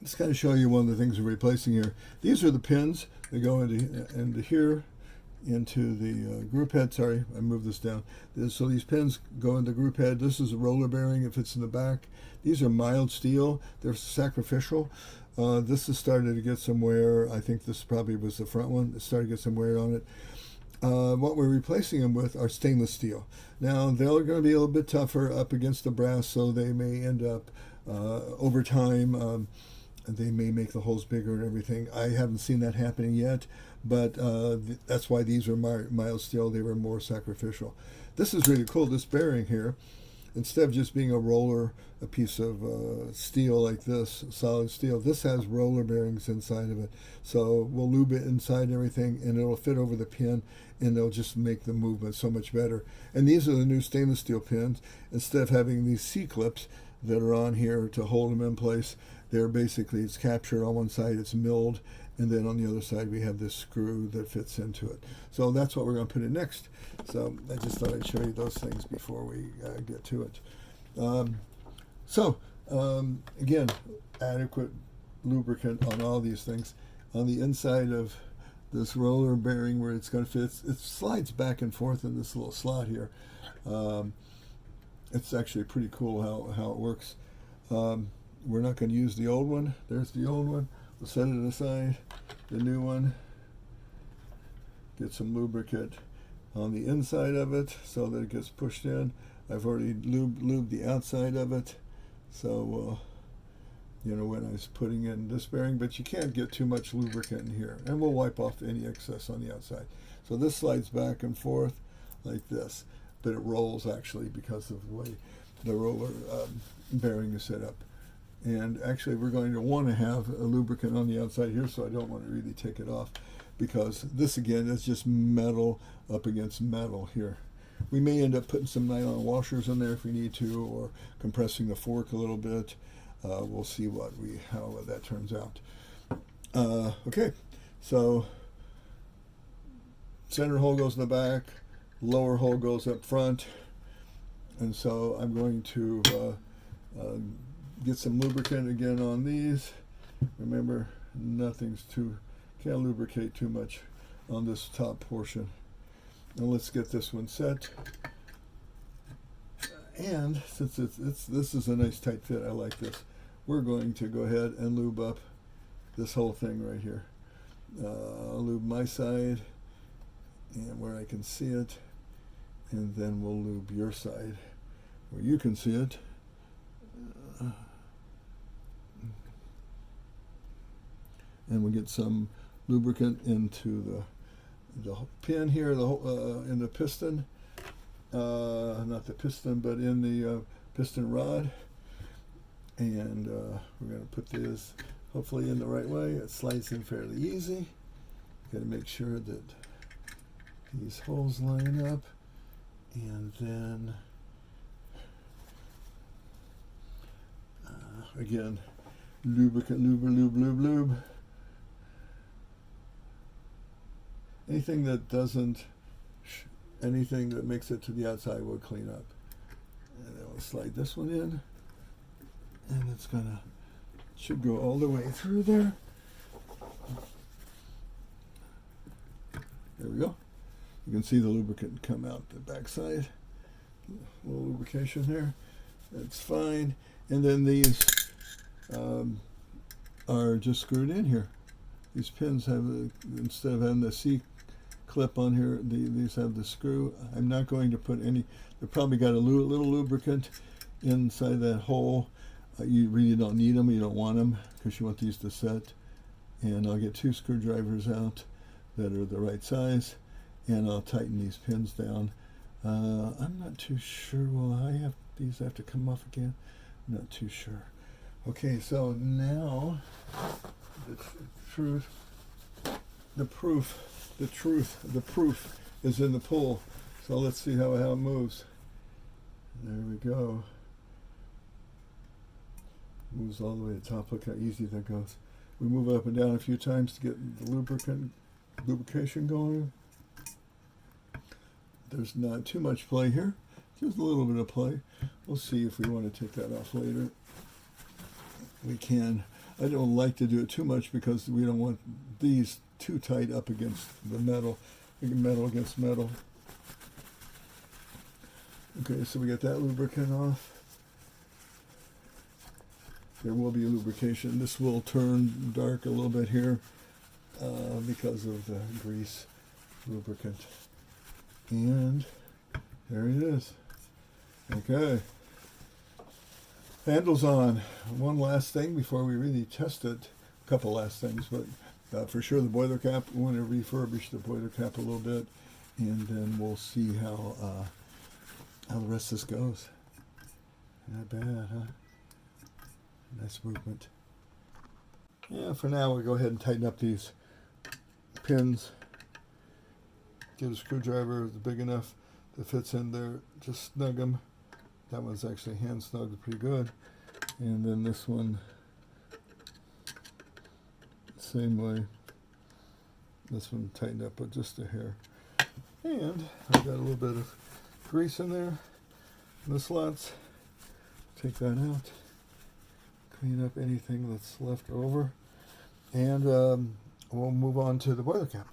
Let's kind of show you one of the things we're replacing here. These are the pins that go into here, into the group head. Sorry, I moved this down. So these pins go in the group head. This is a roller bearing. It fits in the back. These are mild steel. They're sacrificial. This is starting to get some wear. I think this probably was the front one. It started to get some wear on it. What we're replacing them with are stainless steel. Now, they're going to be a little bit tougher up against the brass, so they may end up, over time, they may make the holes bigger and everything. I haven't seen that happening yet, but that's why these are mild steel. They were more sacrificial. This is really cool, this bearing here. Instead of just being a roller, a piece of steel like this, solid steel, this has roller bearings inside of it. So we'll lube it inside and everything, and it'll fit over the pin, and they'll just make the movement so much better. And these are the new stainless steel pins. Instead of having these C-clips that are on here to hold them in place, they're basically, it's captured on one side, it's milled, and then on the other side we have this screw that fits into it. So that's what we're going to put in next. So I just thought I'd show you those things before we get to it. Again, adequate lubricant on all these things. On the inside of this roller bearing where it's going to fit, it slides back and forth in this little slot here. It's actually pretty cool how it works. We're not going to use the old one. There's the old one. We'll set it aside. The new one. Get some lubricant on the inside of it so that it gets pushed in. I've already lubed the outside of it. So, when I was putting in this bearing, but you can't get too much lubricant in here. And we'll wipe off any excess on the outside. So this slides back and forth like this, but it rolls actually because of the way the roller bearing is set up. And actually we're going to want to have a lubricant on the outside here, so I don't want to really take it off, because this again is just metal up against metal here. We may end up putting some nylon washers in there if we need to, or compressing the fork a little bit. We'll see how that turns out. Okay, so center hole goes in the back, lower hole goes up front, and so I'm going to get some lubricant again on these. Remember, can't lubricate too much on this top portion. Now let's get this one set. And since this is a nice tight fit, I like this, we're going to go ahead and lube up this whole thing right here. I'll lube my side and where I can see it, and then we'll lube your side where you can see it. And we'll get some lubricant into the pin here, in the piston, not the piston, but in the piston rod. And we're going to put this hopefully in the right way. It slides in fairly easy. Got to make sure that these holes line up, and then again, lubricant, lube. Anything that makes it to the outside we'll clean up. And then we'll slide this one in, and should go all the way through there. There we go. You can see the lubricant come out the backside. A little lubrication there. That's fine. And then these are just screwed in here. These pins have, instead of having the C clip on here, these have the screw. I'm not going to put any, they probably got a little lubricant inside that hole. You really don't need them, you don't want them, because you want these to set. And I'll get 2 screwdrivers out that are the right size, and I'll tighten these pins down. I'm not too sure, these have to come off again? I'm not too sure. Okay, so now the proof is in the pool. So let's see how it moves. There we go. Moves all the way to the top. Look how easy that goes. We move it up and down a few times to get the lubrication going. There's not too much play here. Just a little bit of play. We'll see if we want to take that off later. We can. I don't like to do it too much because we don't want these too tight up against the metal, metal against metal. Okay, so we got that lubricant off. There will be lubrication. This will turn dark a little bit here because of the grease lubricant. And there it is. Okay. Handle's on. One last thing before we really test it. A couple last things, but for sure the boiler cap. We want to refurbish the boiler cap a little bit, and then we'll see how the rest of this goes. Not bad, huh? Nice movement. Yeah, for now we'll go ahead and tighten up these pins. Get a screwdriver that's big enough that fits in there. Just snug them. That one's actually hand snugged pretty good. And then this one, same way. This one tightened up with just a hair. And I've got a little bit of grease in there in the slots. Take that out. Clean up anything that's left over, and we'll move on to the boiler cap.